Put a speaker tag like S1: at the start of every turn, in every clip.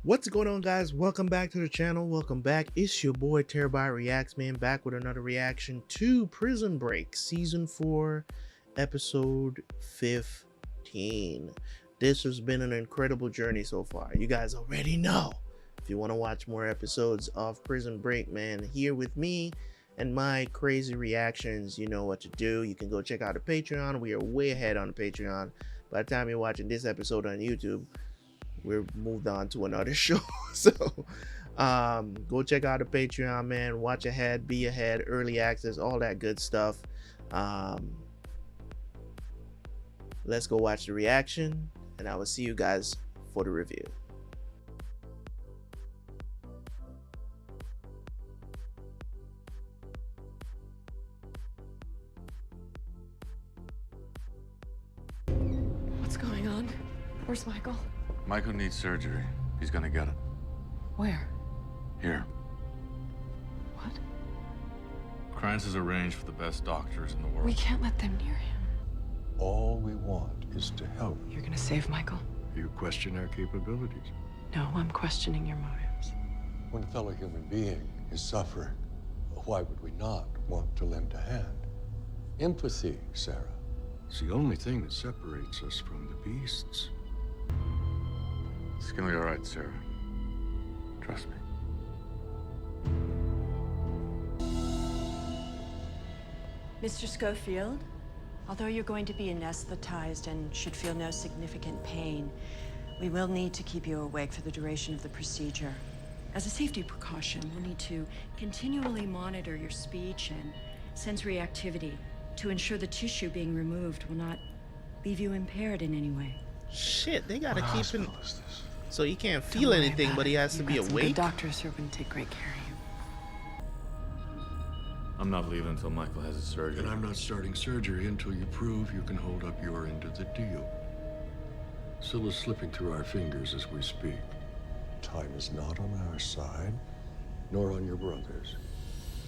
S1: What's going on, guys? Welcome back to the channel. Welcome back. It's your boy Terabyt Reacts, man, back with another reaction to Prison Break Season 4, Episode 15. This has been an incredible journey so far. You guys already know. If you want to watch more episodes of Prison Break, man, here with me and my crazy reactions, you know what to do. You can go check out the Patreon. We are way ahead on the Patreon. By the time you're watching this episode on YouTube, we're moved on to another show. So go check out the Patreon, man. Watch ahead, be ahead, early access, all that good stuff. Let's go watch the reaction, and I will see you guys for the review.
S2: What's going on? Where's Michael?
S3: Michael needs surgery. He's gonna get it.
S2: Where?
S3: Here.
S2: What?
S3: Krantz has arranged for the best doctors in the world.
S2: We can't let them near him.
S4: All we want is to help.
S2: You're gonna save Michael?
S4: You question our capabilities.
S2: No, I'm questioning your motives.
S4: When a fellow human being is suffering, why would we not want to lend a hand? Empathy, Sarah. It's the only thing that separates us from the beasts.
S3: It's gonna be all right, Sarah. Trust me.
S5: Mr. Schofield, although you're going to be anesthetized and should feel no significant pain, we will need to keep you awake for the duration of the procedure. As a safety precaution, we'll need to continually monitor your speech and sensory activity to ensure the tissue being removed will not leave you impaired in any way.
S1: Shit, they gotta
S4: What
S1: keep him
S4: hospital is this?
S1: so he can't
S2: Don't
S1: feel
S2: worry
S1: anything,
S2: about
S1: but he
S2: it.
S1: has to
S2: You've
S1: be
S2: got some good
S1: awake.
S2: doctors who are gonna take great care of you.
S3: I'm not leaving until Michael has his surgery.
S4: And I'm not starting surgery until you prove you can hold up your end of the deal. Scylla's slipping through our fingers as we speak. Time is not on our side, nor on your brother's.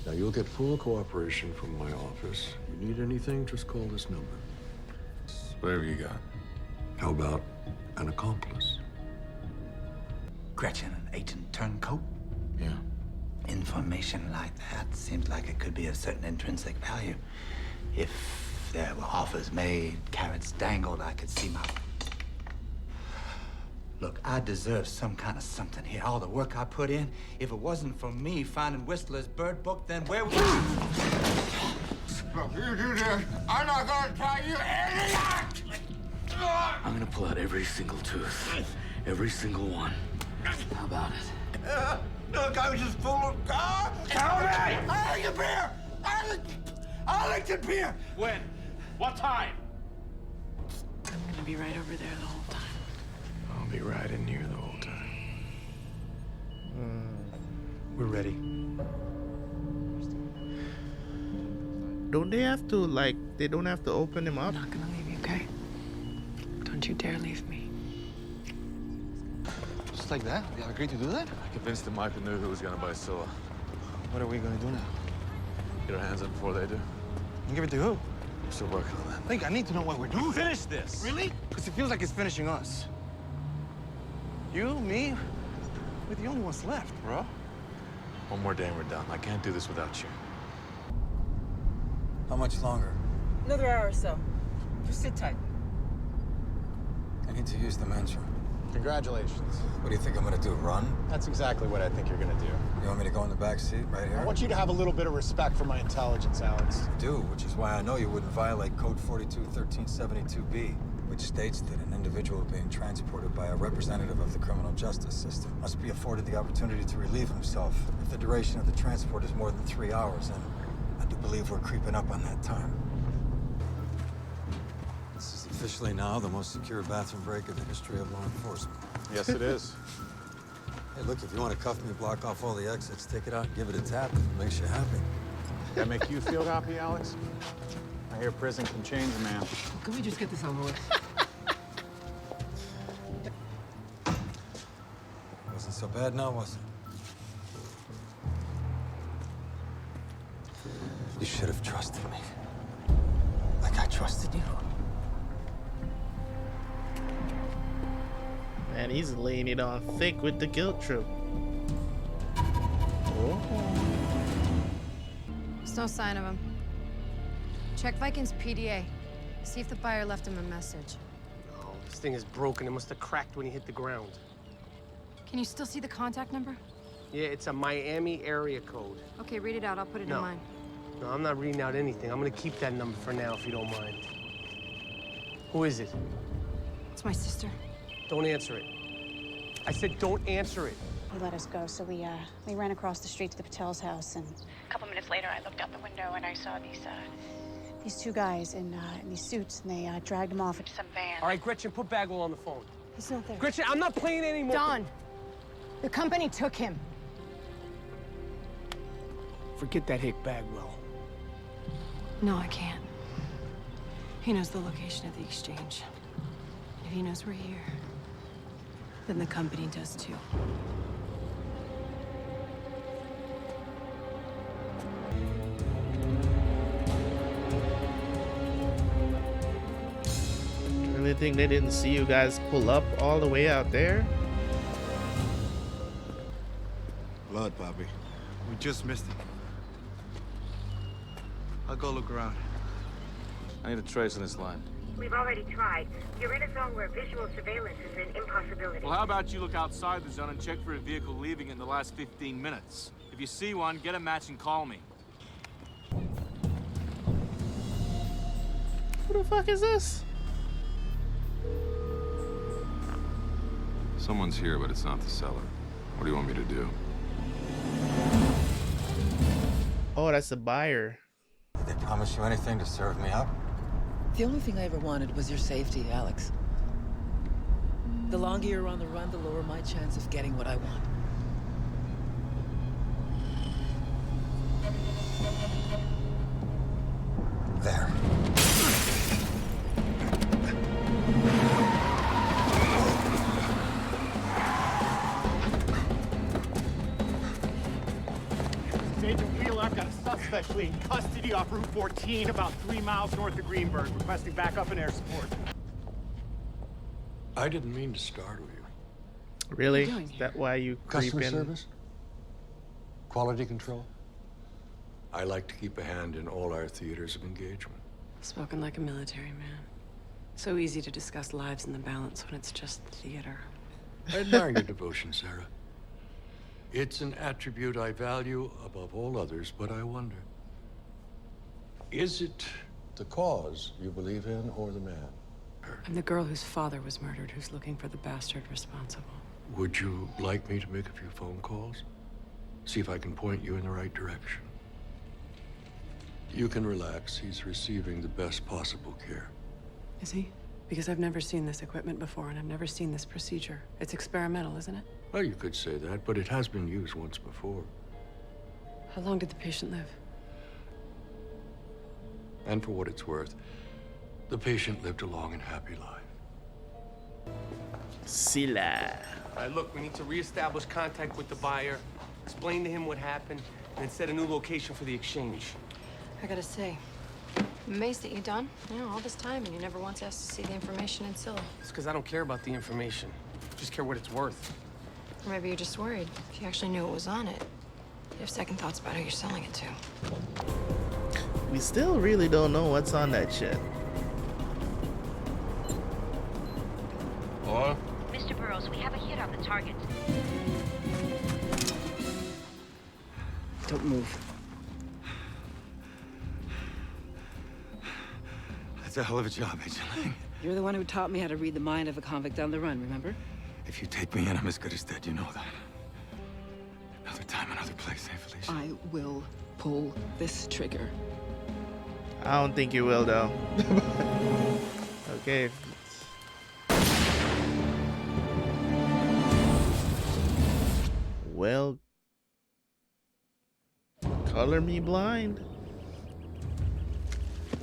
S4: Now, you'll get full cooperation from my office. You need anything, just call this number.
S3: Whatever you got.
S4: How about an accomplice?
S6: Gretchen, an agent turncoat?
S3: Yeah.
S6: Information like that seems like it could be of certain intrinsic value. If there were offers made, carrots dangled, I could see my... Look, I deserve some kind of something here. All the work I put in, if it wasn't for me finding Whistler's bird book, then where would...
S7: Look, you do this, I'm not gonna tell you anything!
S8: I'm gonna pull out every single tooth. Every single one. How about it?
S7: Look, I was just full of... Tell me! I like the beer! I like the beer!
S8: When? What time?
S2: I'm gonna be right over there the whole time.
S9: I'll be right in here the whole time. We're ready.
S1: Don't they have to, like, they don't have to open him
S2: I'm
S1: up?
S2: not gonna leave you, okay? Don't you dare leave me.
S9: Just like that? You agreed to do that?
S3: I convinced him Michael knew who was gonna buy Scylla.
S9: What are we gonna do now?
S3: Get our hands up before they do.
S9: And give it to who?
S3: We're still working on that.
S9: Think I need to know what we're doing.
S8: Finish this!
S9: Really? Because it feels like it's finishing us. You, me, we're the only ones left, bro.
S3: One more day and we're done. I can't do this without you.
S10: How much longer?
S11: Another hour or so. Just sit tight.
S10: I need to use the men's room.
S12: Congratulations.
S10: What do you think I'm gonna do, run?
S12: That's exactly what I think you're gonna do.
S10: You want me to go in the back seat right here?
S12: I want you to have a little bit of respect for my intelligence, Alex.
S10: I do, which is why I know you wouldn't violate Code 42-1372B, which states that an individual being transported by a representative of the criminal justice system must be afforded the opportunity to relieve himself if the duration of the transport is more than 3 hours, and I do believe we're creeping up on that time. This is officially now the most secure bathroom break in the history of law enforcement.
S12: Yes, it is.
S10: Hey, look, if you want to cuff me, block off all the exits, take it out and give it a tap if it makes you happy.
S12: That make you feel happy, Alex? I hear prison can change a man.
S11: Can we just get this over with?
S10: Wasn't so bad now, was it? You should have trusted me. Like I trusted you.
S1: Man, he's laying it on thick with the guilt trip. Oh.
S2: There's no sign of him. Check Viking's PDA. See if the buyer left him a message.
S13: Oh, this thing is broken. It must have cracked when he hit the ground.
S2: Can you still see the contact number?
S13: Yeah, it's a Miami area code.
S2: Okay, read it out. I'll put it in mine.
S13: No, I'm not reading out anything. I'm gonna keep that number for now, if you don't mind. Who is it?
S2: It's my sister.
S13: Don't answer it. I said don't answer it.
S14: He let us go, so we ran across the street to the Patel's house, and a couple minutes later, I looked out the window and I saw these two guys in these suits, and they dragged him off into some van.
S13: All right, Gretchen, put Bagwell on the phone.
S14: He's not there.
S13: Gretchen, I'm not playing anymore.
S2: Don, the company took him.
S13: Forget that hick Bagwell.
S2: No, I can't. He knows the location of the exchange. If he knows we're here, then the company does too.
S1: Really think they didn't see you guys pull up all the way out there?
S15: Blood, Bobby. We just missed it. I'll go look around.
S16: I need a trace on this line.
S17: We've already tried. You're in a zone where visual surveillance is an impossibility.
S16: Well, how about you look outside the zone and check for a vehicle leaving in the last 15 minutes? If you see one, get a match and call me.
S1: Who the fuck is this?
S3: Someone's here, but it's not the seller. What do you want me to do?
S1: Oh, that's the buyer.
S10: Did they promise you anything to serve me up?
S11: The only thing I ever wanted was your safety, Alex. The longer you're on the run, the lower my chance of getting what I want.
S10: There.
S12: Agent Wheeler, I've got a suspect fleeing custody off Route 14, about 3 miles north of Greenberg, requesting backup and air support.
S4: I didn't mean to startle you.
S1: Really? Is that why you creep
S4: Customer
S1: in?
S4: service? Quality control? I like to keep a hand in all our theaters of engagement.
S5: Spoken like a military man. So easy to discuss lives in the balance when it's just theater.
S4: I admire your devotion, Sarah. It's an attribute I value above all others, but I wonder, is it the cause you believe in or the man?
S5: I'm the girl whose father was murdered, who's looking for the bastard responsible.
S4: Would you like me to make a few phone calls? See if I can point you in the right direction. You can relax. He's receiving the best possible care.
S5: Is he? Because I've never seen this equipment before, and I've never seen this procedure. It's experimental, isn't it?
S4: Well, you could say that, but it has been used once before.
S5: How long did the patient live?
S4: And for what it's worth, the patient lived a long and happy life.
S1: Scylla.
S13: All right, look, we need to reestablish contact with the buyer, explain to him what happened, and then set a new location for the exchange.
S2: I gotta say, I'm amazed at you, Don. You know, all this time, and you never once asked to see the information in Scylla.
S13: It's because I don't care about the information. I just care what it's worth.
S2: Or maybe you're just worried. If you actually knew what was on it, you have second thoughts about who you're selling it to.
S1: We still really don't know what's on that shit.
S4: Hello?
S17: Mr. Burroughs, we have a hit on the target.
S11: Don't move.
S10: That's a hell of a job, Agent Lang.
S11: You're the one who taught me how to read the mind of a convict on the run, remember?
S10: If you take me in, I'm as good as dead, you know that. Another time, another place, eh, Felicia?
S11: I will pull this trigger.
S1: I don't think you will, though. Okay. Well, color me blind.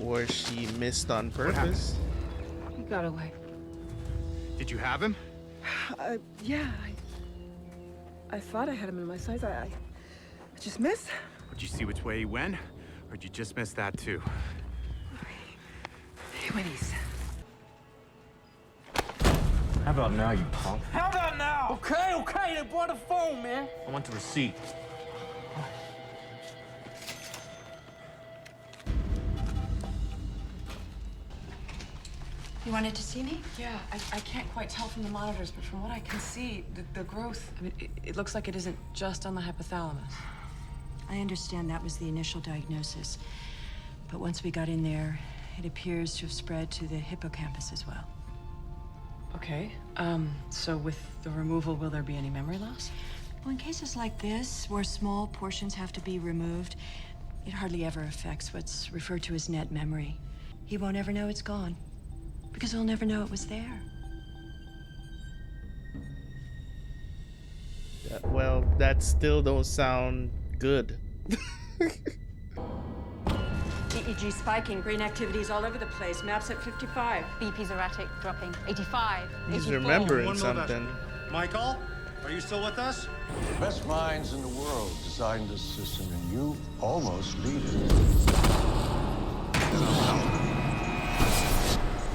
S1: Or she missed on purpose.
S11: He got away.
S12: Did you have him?
S11: Yeah, I thought I had him in my sights. I just missed.
S12: Did you see which way he went? Or did you just miss that too?
S11: He went east.
S8: How about now, you punk?
S16: How about now?
S8: Okay, okay, they brought a phone, man. I want the receipt.
S5: You wanted to see me?
S2: Yeah, I can't quite tell from the monitors, but from what I can see, the growth, I mean, it looks like it isn't just on the hypothalamus.
S5: I understand that was the initial diagnosis. But once we got in there, it appears to have spread to the hippocampus as well.
S2: Okay, so with the removal, will there be any memory loss?
S5: Well, in cases like this, where small portions have to be removed, it hardly ever affects what's referred to as net memory. He won't ever know it's gone, because he'll never know it was there.
S1: Well, that still don't sound good.
S5: EEG spiking, brain activities all over the place. Maps at 55.
S14: BP's erratic, dropping 85.
S1: He's
S14: 84.
S1: remembering something.
S15: Michael, are you still with us?
S4: The best minds in the world designed this system, and you almost beat it.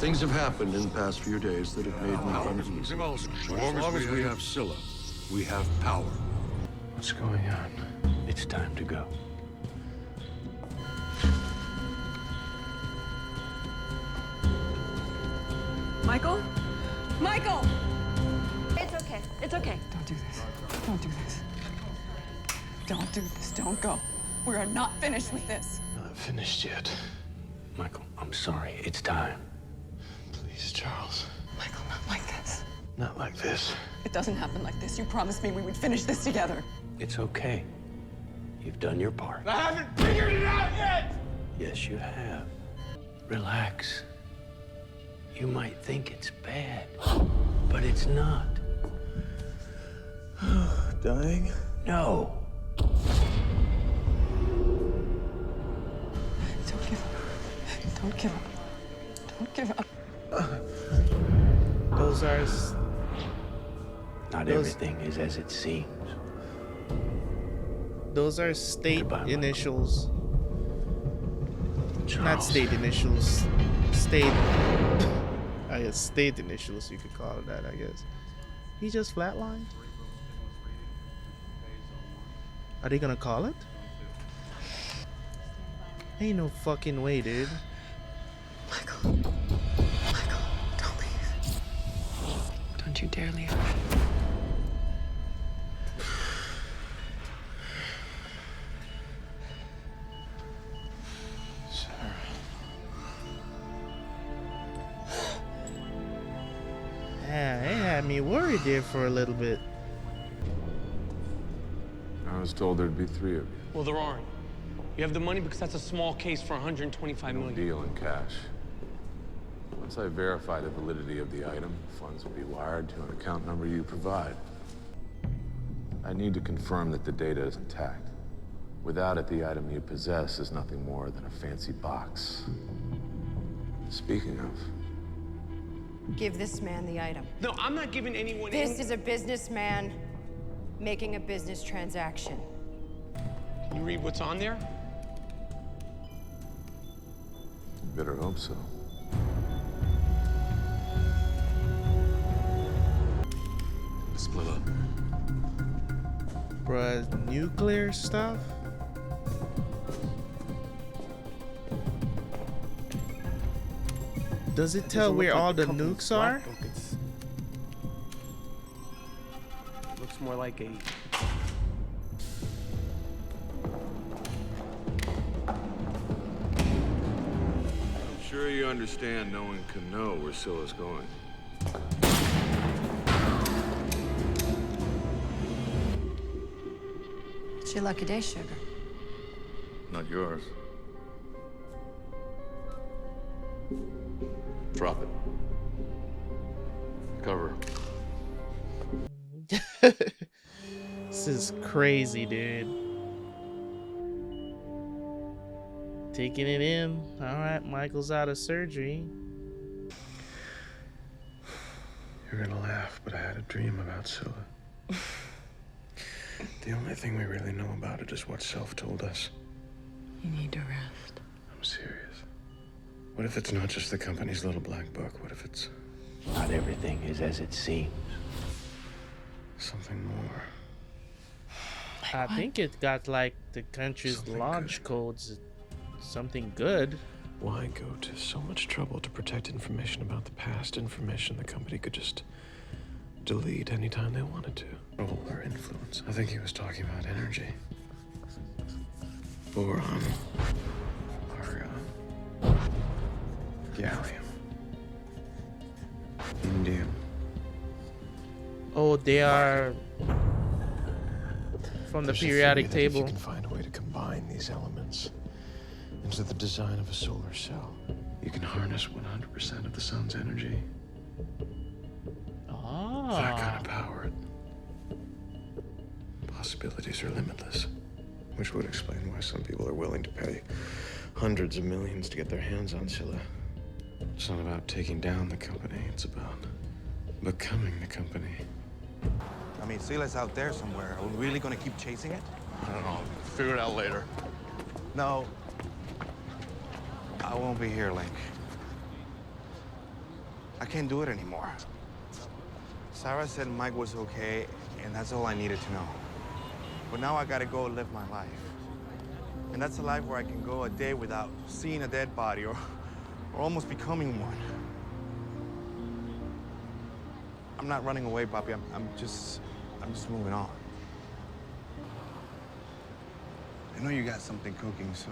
S4: Things have happened in the past few days that have made me uneasy. As long as we have Scylla, we have power.
S8: What's going on? It's time to go.
S2: Michael? Michael!
S5: It's okay. It's okay.
S2: Don't do this. Don't do this. Don't do this. Don't go. We are not finished with this.
S8: Not finished yet. Michael, I'm sorry. It's time. Please, Charles.
S2: Michael, not like this.
S8: Not like this.
S2: It doesn't happen like this. You promised me we would finish this together.
S8: It's okay. You've done your part.
S12: I haven't figured it out yet!
S8: Yes, you have. Relax. You might think it's bad, but it's not.
S1: Dying?
S8: No.
S2: Don't give up. Don't give up. Don't give up.
S1: Those are...
S8: Not everything is as it seems.
S1: Those are state initials.
S8: Charles.
S1: Not state initials. State... I guess state initials, you could call it that, I guess. He just flatlined? Are they gonna call it? Ain't no fucking way, dude.
S2: Michael. Michael, don't leave. Don't you dare leave.
S1: Yeah, it had me worried there for a little bit.
S3: I was told there'd be 3 of you.
S13: Well, there aren't. You have the money because that's a small case for 125
S3: No
S13: million.
S3: deal in cash. Once I verify the validity of the item, funds will be wired to an account number you provide. I need to confirm that the data is intact. Without it, the item you possess is nothing more than a fancy box. Speaking of,
S5: Give this man the item.
S13: No, I'm not giving anyone
S5: This is a businessman making a business transaction.
S13: Can you read what's on there?
S3: better hope so.
S4: Split up.
S1: Bruh, nuclear stuff? Does it tell where all the nukes are?
S13: Looks more like a...
S3: I'm sure you understand no one can know where Scylla's going.
S5: It's your lucky day, sugar.
S3: Not yours. Drop it. Cover.
S1: This is crazy, dude. Taking it in. Alright, Michael's out of surgery.
S18: You're gonna laugh, but I had a dream about Scylla. The only thing we really know about it is what Self told us.
S2: You need to rest.
S18: I'm serious. What if it's not just the company's little black book? What if it's
S8: Not everything is as it seems.
S18: Something more.
S1: I think it got like the country's
S18: Something
S1: launch codes, something good.
S18: Why go to so much trouble to protect information about the past, information the company could just delete anytime they wanted to? Role or influence. I think he was talking about energy. Boron. Argon. Gallium. Indium.
S1: Oh, they are from the
S18: There's
S1: periodic
S18: a theory that
S1: table.
S18: if you can find a way to combine these elements into the design of a solar cell, you can harness 100% of the sun's energy. That kind of power. Possibilities are limitless, which would explain why some people are willing to pay hundreds of millions to get their hands on Scylla. It's not about taking down the company, it's about becoming the company.
S9: I mean, Scylla's out there somewhere. Are we really gonna keep chasing it?
S4: I don't know. Figure it out later.
S9: No. I won't be here, Link. I can't do it anymore. Sarah said Mike was okay, and that's all I needed to know. But now I gotta go live my life. And that's a life where I can go a day without seeing a dead body or almost becoming one. I'm not running away, Papi. I'm just moving on. I know you got something cooking, so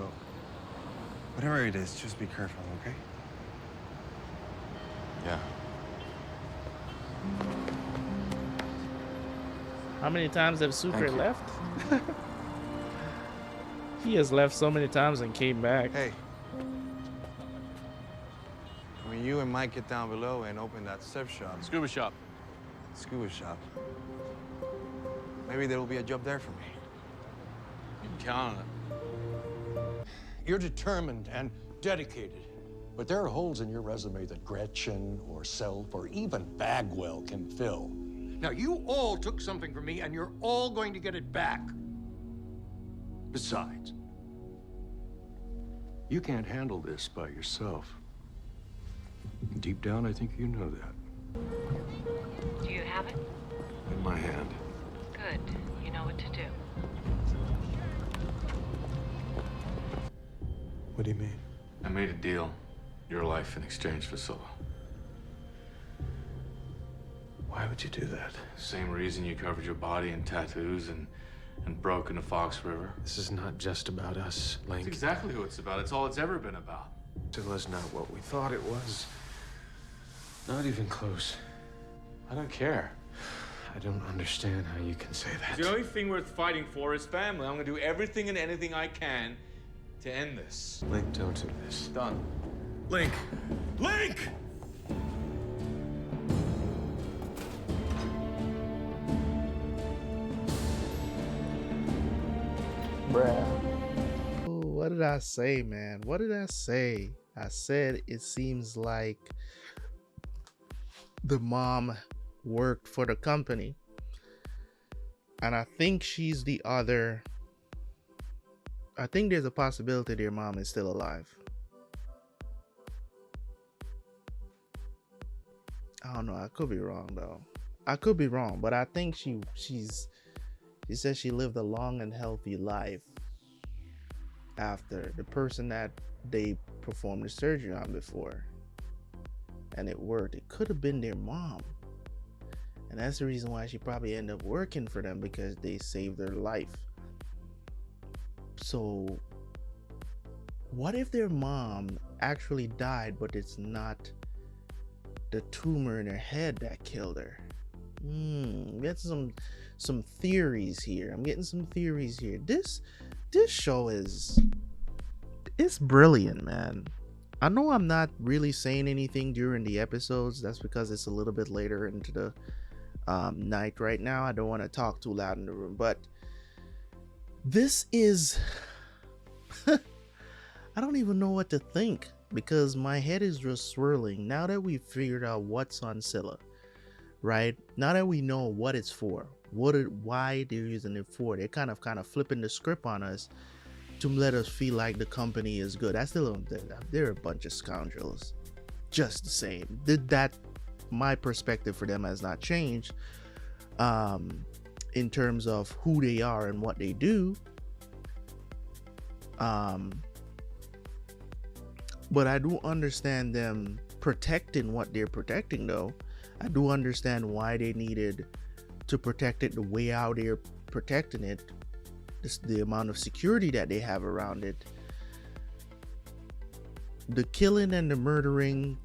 S9: whatever it is, just be careful, okay?
S3: Yeah.
S1: How many times have Sucre
S9: Thank you.
S1: left? He has left so many times and came back.
S9: Hey. When you and Mike get down below and open that surf shop.
S16: Scuba shop.
S9: Scuba shop. Maybe there will be a job there for me.
S16: You can count on it.
S4: You're determined and dedicated. But there are holes in your resume that Gretchen or Self or even Bagwell can fill. Now, you all took something from me, and you're all going to get it back. Besides, you can't handle this by yourself. Deep down, I think you know that.
S17: Do you have it?
S4: In my hand.
S17: Good. You know what to do.
S18: What do you mean?
S3: I made a deal. Your life in exchange for Scylla.
S18: Why would you do that?
S3: Same reason you covered your body in tattoos and broke in the Fox River.
S18: This is not just about us,
S3: It's
S18: Link.
S3: exactly who it's about. It's all it's ever been about.
S18: Scylla's not what we thought it was. Not even close.
S3: I don't care.
S18: I don't understand how you can say that.
S16: The only thing worth fighting for is family. I'm gonna do everything and anything I can to end this.
S18: Link, don't do this.
S16: Done.
S4: Link! Link!
S1: Oh, what did I say, man? What did I say? I said it seems like the mom worked for the company. And I think she's the other. I think there's a possibility their mom is still alive. I don't know. I could be wrong though. I could be wrong, but I think she said she lived a long and healthy life after the person that they performed the surgery on before. And it worked. It could have been their mom. And that's the reason why she probably ended up working for them, because they saved their life. So what if their mom actually died, but it's not the tumor in her head that killed her? Get some theories here. I'm getting some theories here. This show it's brilliant, man. I know I'm not really saying anything during the episodes. That's because it's a little bit later into the night right now. I don't want to talk too loud in the room, but this is I don't even know what to think, because my head is just swirling now that we've figured out what's on Scylla, right? Now that we know what it's for, why they're using it for. They're kind of flipping the script on us to let us feel like the company is good. They're a bunch of scoundrels, just the same. That my perspective for them has not changed in terms of who they are and what they do. But I do understand them protecting what they're protecting, though. I do understand why they needed to protect it the way how they're protecting it, the amount of security that they have around it. The killing and the murdering,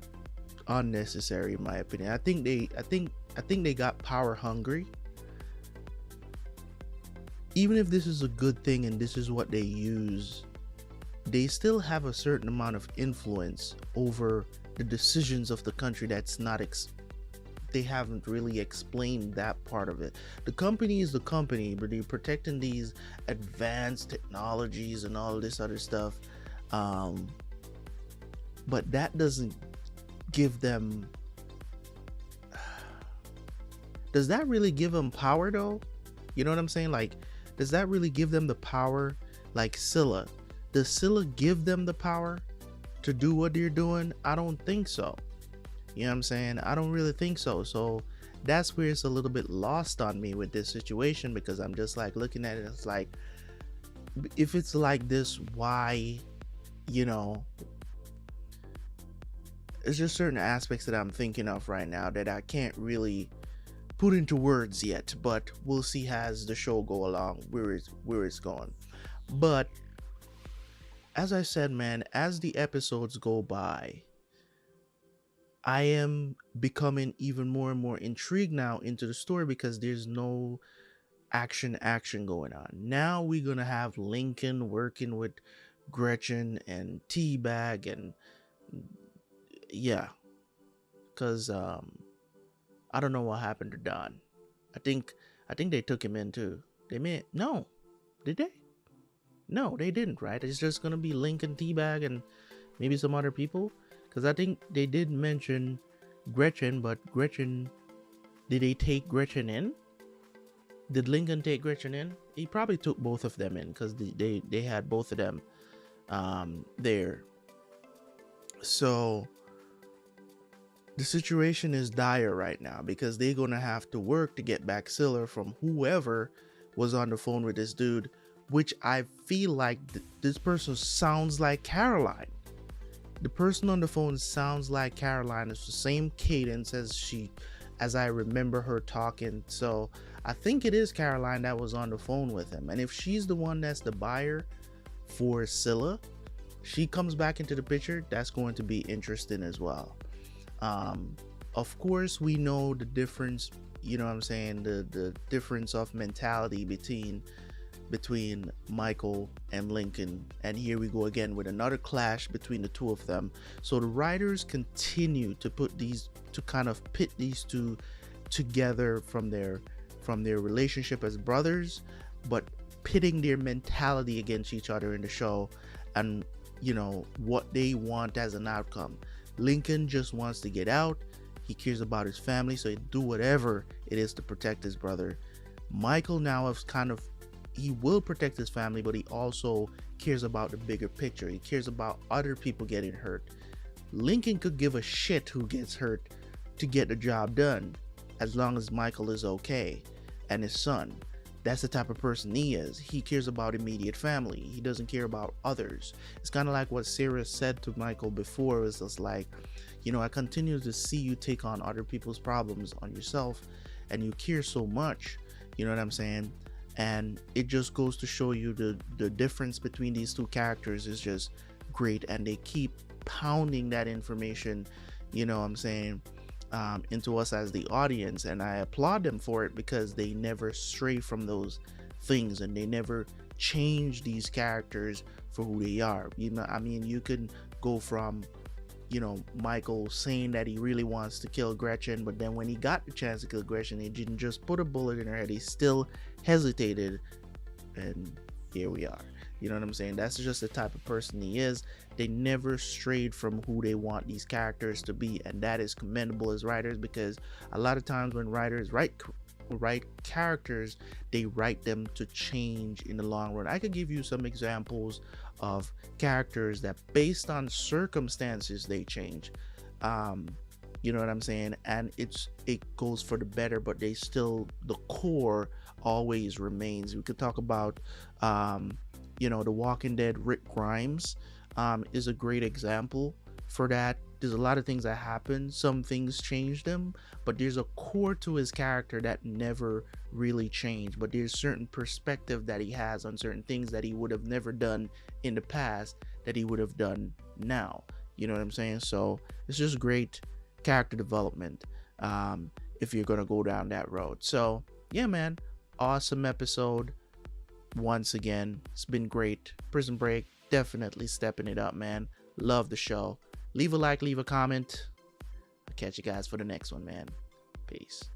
S1: unnecessary in my opinion. I think they got power hungry. Even if this is a good thing and this is what they use, they still have a certain amount of influence over the decisions of the country that's not they haven't really explained that part of it. The company is the company, but they're protecting these advanced technologies and all this other stuff. But that doesn't give them... Does that really give them power though? You know what I'm saying? Like, does that really give them the power? Like Scylla. Does Scylla give them the power to do what they're doing? I don't think so. You know what I'm saying? I don't really think so. So that's where it's a little bit lost on me with this situation, because I'm just like looking at it. It's like, if it's like this, why, you know, it's just certain aspects that I'm thinking of right now that I can't really put into words yet, but we'll see as the show go along where it's going. But as I said, man, as the episodes go by, I am becoming even more and more intrigued now into the story, because there's no action going on. Now we're gonna have Lincoln working with Gretchen and Teabag, and yeah, because I don't know what happened to Don. I think they took him in too. They may... No, did they? No, they didn't, right? It's just gonna be Lincoln, Teabag, and maybe some other people. Because I think they did mention Gretchen, but Gretchen... Did they take Gretchen in? Did Lincoln take Gretchen in? He probably took both of them in, because they had both of them there. So the situation is dire right now, because they're gonna have to work to get back Scylla from whoever was on the phone with this dude, which I feel like this person sounds like Caroline. The person on the phone sounds like Caroline. It's the same cadence as I remember her talking. So I think it is Caroline that was on the phone with him. And if she's the one that's the buyer for Scylla, she comes back into the picture, that's going to be interesting as well. Of course, we know the difference, you know what I'm saying, the difference of mentality between Michael and Lincoln, and here we go again with another clash between the two of them. So the writers continue to kind of pit these two together from their relationship as brothers, but pitting their mentality against each other in the show, and you know what they want as an outcome. Lincoln just wants to get out. He cares about his family, so he'll do whatever it is to protect his brother. Michael now has he will protect his family, but he also cares about the bigger picture. He cares about other people getting hurt. Lincoln could give a shit who gets hurt to get the job done, as long as Michael is okay and his son. That's the type of person he is. He cares about immediate family. He doesn't care about others. It's kind of like what Sarah said to Michael before. It was just like, you know, I continue to see you take on other people's problems on yourself, and you care so much. You know what I'm saying? And it just goes to show you the difference between these two characters is just great, and they keep pounding that information, you know what I'm saying, into us as the audience, and I applaud them for it, because they never stray from those things, and they never change these characters for who they are. You know, I mean, you can go from, you know, Michael saying that he really wants to kill Gretchen, but then when he got the chance to kill Gretchen, he didn't just put a bullet in her head, he still hesitated, and here we are. You know what I'm saying? That's just the type of person he is. They never strayed from who they want these characters to be, and that is commendable as writers, because a lot of times when writers write characters, they write them to change in the long run. I could give you some examples of characters that based on circumstances they change. You know what I'm saying? And it goes for the better, but they still, the core always remains. We could talk about you know, The Walking Dead. Rick Grimes is a great example for that. There's a lot of things that happen, some things changed him, but there's a core to his character that never really changed. But there's certain perspective that he has on certain things that he would have never done in the past that he would have done now. You know what I'm saying? So it's just great character development if you're gonna go down that road. So yeah, man, awesome episode. Once again, it's been great. Prison Break definitely stepping it up, man. Love the show. Leave a like, leave a comment. I'll catch you guys for the next one, man. Peace.